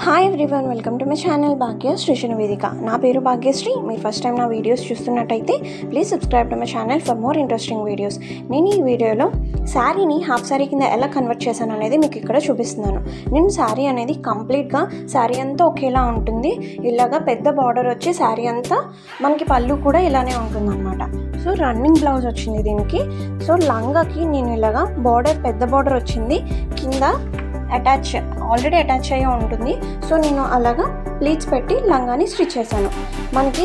Hi everyone, welcome to my channel Bhagyashree Nivedika. నా పేరు భాగ్యశ్రీ. మీరు ఫస్ట్ టైం నా వీడియోస్ చూస్తున్నట్టయితే please subscribe to my channel for more interesting videos. నేను ఈ వీడియోలో శారీని హాఫ్ శారీ కింద ఎలా కన్వర్ట్ చేశాను అనేది మీకు ఇక్కడ చూపిస్తున్నాను. నేను శారీ అనేది కంప్లీట్గా శారీ అంతా ఒకేలా ఉంటుంది. ఇలాగా పెద్ద బార్డర్ వచ్చి శారీ అంతా మనకి పళ్ళు కూడా ఇలానే ఉంటుంది అనమాట. సో రన్నింగ్ బ్లౌజ్ వచ్చింది దీనికి. సో లంగాకి నేను ఇలాగా బార్డర్ పెద్ద బార్డర్ వచ్చింది, కింద ఆల్రెడీ అటాచ్ అయ్యి ఉంటుంది. సో నేను అలాగా ప్లీట్స్ పెట్టి లంగాని స్టిచ్ చేశాను. మనకి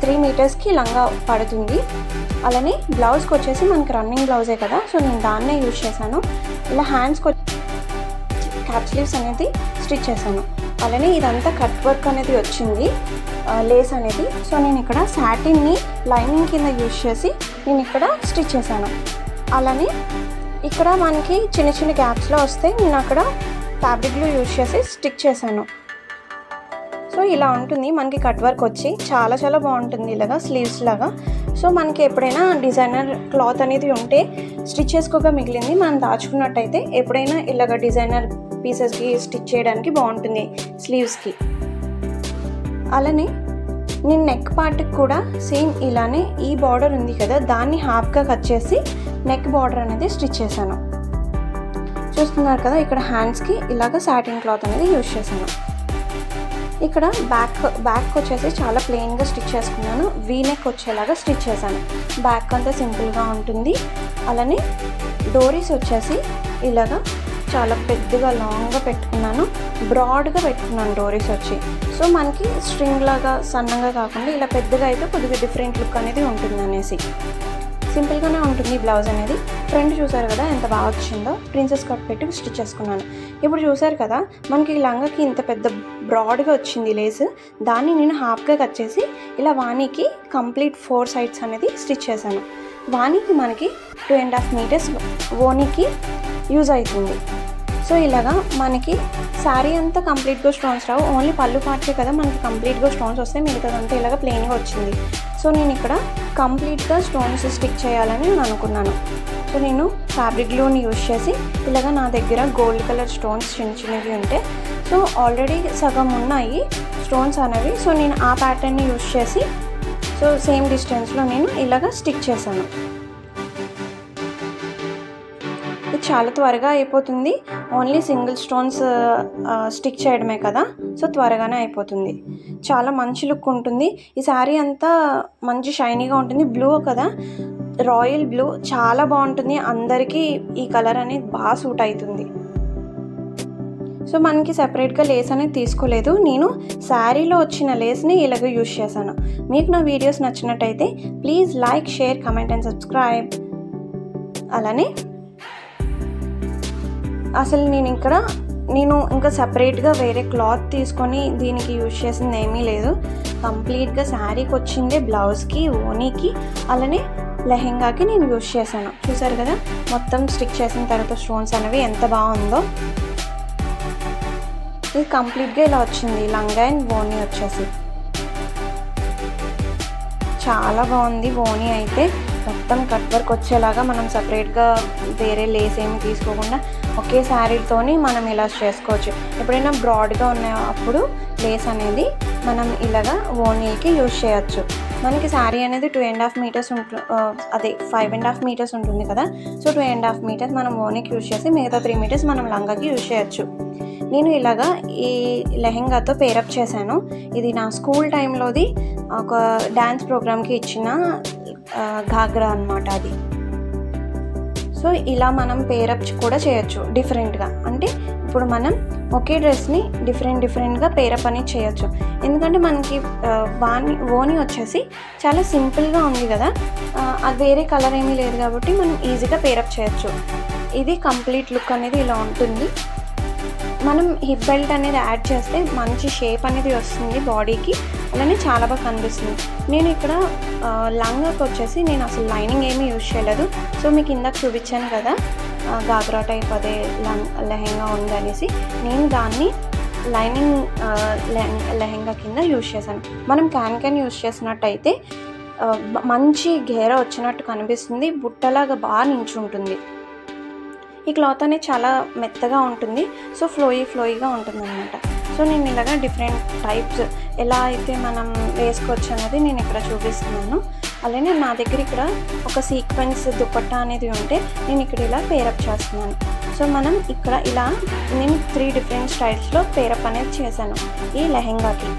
త్రీ మీటర్స్కి లంగా పడుతుంది. అలానే బ్లౌజ్కి వచ్చేసి మనకి రన్నింగ్ బ్లౌజే కదా, సో నేను దాన్నే యూజ్ చేశాను. ఇలా హ్యాండ్స్కి క్యాప్ స్లీవ్స్ అనేది స్టిచ్ చేశాను. అలానే ఇదంతా కట్ వర్క్ అనేది వచ్చింది, లేస్ అనేది. సో నేను ఇక్కడ సాటిన్ని లైనింగ్ కింద యూజ్ చేసి నేను ఇక్కడ స్టిచ్ చేశాను. అలానే ఇక్కడ మనకి చిన్న చిన్న గ్యాప్స్లో వస్తే నేను అక్కడ ఫ్యాబ్రిక్ గ్లూ యూజ్ చేసి స్టిక్ చేశాను. సో ఇలా ఉంటుంది మనకి కట్ వర్క్ వచ్చి, చాలా చాలా బాగుంటుంది ఇలాగా స్లీవ్స్ లాగా. సో మనకి ఎప్పుడైనా డిజైనర్ క్లాత్ అనేది ఉంటే స్టిచ్ చేసుకోగా మిగిలింది మనం దాచుకున్నట్టయితే ఎప్పుడైనా ఇలాగ డిజైనర్ పీసెస్కి స్టిచ్ చేయడానికి బాగుంటుంది స్లీవ్స్కి. అలానే నేను నెక్ పార్ట్కి కూడా సేమ్ ఇలానే ఈ బార్డర్ ఉంది కదా, దాన్ని హాఫ్గా కట్ చేసి నెక్ బార్డర్ అనేది స్టిచ్ చేశాను. చూస్తున్నారు కదా, ఇక్కడ హ్యాండ్స్కి ఇలాగ సాటిన్ క్లాత్ అనేది యూజ్ చేశాను. ఇక్కడ బ్యాక్ వచ్చేసి చాలా ప్లెయిన్గా స్టిచ్ చేసుకున్నాను. వీ నెక్ వచ్చేలాగా స్టిచ్ చేశాను. బ్యాక్ అంతా సింపుల్గా ఉంటుంది. అలానే డోరీస్ వచ్చేసి ఇలాగా చాలా పెద్దగా లాంగ్గా పెట్టుకున్నాను, బ్రాడ్గా పెట్టుకున్నాను డోరీస్ వచ్చి. సో మనకి స్ట్రింగ్ లాగా సన్నగా కాకుండా ఇలా పెద్దగా అయితే కొద్దిగా డిఫరెంట్ లుక్ అనేది ఉంటుంది అనేసి. సింపుల్గానే ఉంటుంది బ్లౌజ్ అనేది. ఫ్రంట్ చూసారు కదా ఎంత బాగా వచ్చిందో, ప్రిన్సెస్ కట్ పెట్టి స్టిచ్ చేసుకున్నాను. ఇప్పుడు చూసారు కదా మనకి లంగాకి ఇంత పెద్ద బ్రాడ్గా వచ్చింది లేస్, దాన్ని నేను హాఫ్గా కట్ చేసి ఇలా వాణికి కంప్లీట్ 4 సైడ్స్ అనేది స్టిచ్ చేశాను. వాణికి మనకి 2.5 మీటర్స్ ఓనికి యూజ్ అవుతుంది. సో ఇలాగా మనకి శారీ అంతా కంప్లీట్గా స్టోన్స్ రావు, ఓన్లీ పళ్ళు పార్టే కదా మనకి కంప్లీట్గా స్టోన్స్ వస్తాయి, మిగతాదంతా ఇలాగ ప్లెయిన్గా వచ్చింది. సో నేను ఇక్కడ కంప్లీట్గా స్టోన్స్ స్టిక్ చేయాలని నేను అనుకున్నాను. సో నేను ఫ్యాబ్రిక్ గ్లూని యూజ్ చేసి ఇలాగ నా దగ్గర గోల్డ్ కలర్ స్టోన్స్ చిన్న చిన్నవి ఉంటే, సో ఆల్రెడీ సగం ఉన్నాయి స్టోన్స్ అనేవి. సో నేను ఆ ప్యాటర్న్ని యూజ్ చేసి సో సేమ్ డిస్టెన్స్లో నేను ఇలాగ స్టిక్ చేశాను. ఇది చాలా త్వరగా అయిపోతుంది, ఓన్లీ సింగిల్ స్టోన్స్ స్టిక్ చేయడమే కదా, సో త్వరగానే అయిపోతుంది. చాలా మంచి లుక్ ఉంటుంది. ఈ శారీ అంతా మంచి షైనీగా ఉంటుంది. బ్లూ కదా, రాయల్ బ్లూ, చాలా బాగుంటుంది. అందరికీ ఈ కలర్ అనేది బాగా సూట్ అవుతుంది. సో మనకి సెపరేట్గా లేస్ అనేది తీసుకోలేదు, నేను శారీలో వచ్చిన లేస్ని ఇలాగ యూజ్ చేశాను. మీకు నా వీడియోస్ నచ్చినట్టయితే please like, share, comment and subscribe. అలానే అసలు నేను ఇంకా సపరేట్గా వేరే క్లాత్ తీసుకొని దీనికి యూజ్ చేసింది ఏమీ లేదు. కంప్లీట్గా శారీకి వచ్చిందే బ్లౌజ్కి, ఓనీకి, అలానే లెహెంగాకి నేను యూజ్ చేశాను. చూసారు కదా మొత్తం స్టిక్ చేసిన తర్వాత స్టోన్స్ అనేవి ఎంత బాగుందో. ఇది కంప్లీట్గా ఇలా వచ్చింది లంగా అండ్ ఓనీ వచ్చేసి. చాలా బాగుంది. ఓనీ అయితే మొత్తం కట్ వర్క్ వచ్చేలాగా మనం సపరేట్గా వేరే లేస్ ఏమి తీసుకోకుండా ఒకే శారీతోని మనం ఇలా చేసుకోవచ్చు. ఎప్పుడైనా బ్రాడ్గా ఉన్నప్పుడు లేస్ అనేది మనం ఇలాగా ఓనీకి యూజ్ చేయొచ్చు. మనకి శారీ అనేది 2.5 మీటర్స్ అదే 5.5 మీటర్స్ ఉంటుంది కదా, సో 2.5 మీటర్స్ మనం ఓనీకి యూజ్ చేసి మిగతా 3 మీటర్స్ మనం లంగాకి యూజ్ చేయొచ్చు. నేను ఇలాగా ఈ లెహెంగాతో పేరప్ చేశాను. ఇది నా స్కూల్ టైంలోది ఒక డ్యాన్స్ ప్రోగ్రామ్కి ఇచ్చిన ఘాగ్రా అన్నమాట అది. సో ఇలా మనం పేరప్ కూడా చేయొచ్చు డిఫరెంట్గా. అంటే ఇప్పుడు మనం ఒకే డ్రెస్ని డిఫరెంట్గా పేరప్ అనేది చేయొచ్చు. ఎందుకంటే మనకి ఓని వచ్చేసి చాలా సింపుల్గా ఉంది కదా, అది వేరే కలర్ ఏమీ లేదు కాబట్టి మనం ఈజీగా పేరప్ చేయొచ్చు. ఇది కంప్లీట్ లుక్ అనేది ఇలా ఉంటుంది. మనం హిప్ బెల్ట్ అనేది యాడ్ చేస్తే మంచి షేప్ అనేది వస్తుంది బాడీకి, అలానే చాలా బాగా కనిపిస్తుంది. నేను ఇక్కడ లంగాకి వచ్చేసి నేను అసలు లైనింగ్ ఏమీ యూజ్ చేయలేదు. సో మీకు ఇందాక చూపించాను కదా గాగ్రా టైప్ అదే లెహెంగా ఉంది అనేసి, నేను దాన్ని లైనింగ్ లెహెంగా కింద యూజ్ చేశాను. మనం క్యాన్ యూజ్ చేసినట్టయితే మంచి గేర వచ్చినట్టు కనిపిస్తుంది, బుట్టలాగా బాగా నించుంటుంది. ఈ క్లాత్ అనేది చాలా మెత్తగా ఉంటుంది, సో ఫ్లోయిగా ఉంటుంది అనమాట. సో నేను ఇలాగా డిఫరెంట్ టైప్స్ ఎలా అయితే మనం వేసుకోవచ్చు అనేది నేను ఇక్కడ చూపిస్తున్నాను. అలానే నా దగ్గర ఇక్కడ ఒక సీక్వెన్స్ దుపట్టా అనేది ఉంటే నేను ఇక్కడ ఇలా పేరప్ చేస్తున్నాను. సో మనం ఇక్కడ ఇలా నేను 3 డిఫరెంట్ స్టైల్స్లో పేరప్ అనేది చేశాను ఈ లెహెంగాకి.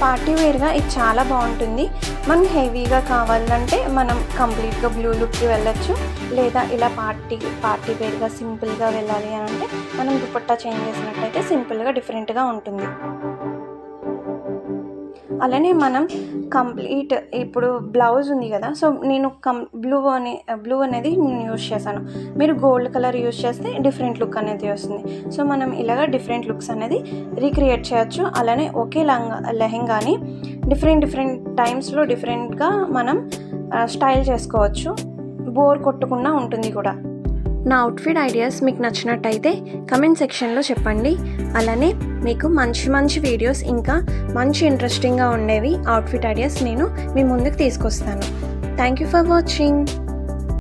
పార్టీ వేర్గా ఇది చాలా బాగుంటుంది. మనం హెవీగా కావాలంటే మనం కంప్లీట్గా బ్లూ లుక్కి వెళ్ళొచ్చు, లేదా ఇలా పార్టీ వేర్గా సింపుల్గా వెళ్ళాలి అని అంటే మనం దుపట్టా చేంజ్ చేసినట్లయితే సింపుల్గా డిఫరెంట్గా ఉంటుంది. అలానే మనం కంప్లీట్ ఇప్పుడు బ్లౌజ్ ఉంది కదా, సో నేను బ్లూ అనేది నేను యూజ్ చేశాను. మీరు గోల్డ్ కలర్ యూజ్ చేస్తే డిఫరెంట్ లుక్ అనేది వస్తుంది. సో మనం ఇలాగ డిఫరెంట్ లుక్స్ అనేది రీక్రియేట్ చేయొచ్చు. అలానే ఒకే లెహెంగాని డిఫరెంట్ టైమ్స్లో డిఫరెంట్గా మనం స్టైల్ చేసుకోవచ్చు. బోర్ కొట్టకుండా ఉంటుంది కూడా. నా అవుట్ఫిట్ ఐడియాస్ మీకు నచ్చినట్టయితే కమెంట్ సెక్షన్లో చెప్పండి. అలానే మీకు మంచి వీడియోస్ ఇంకా మంచి ఇంట్రెస్టింగ్గా ఉండేవి అవుట్ఫిట్ ఐడియాస్ నేను మీ ముందుకు తీసుకొస్తాను. Thank you for watching.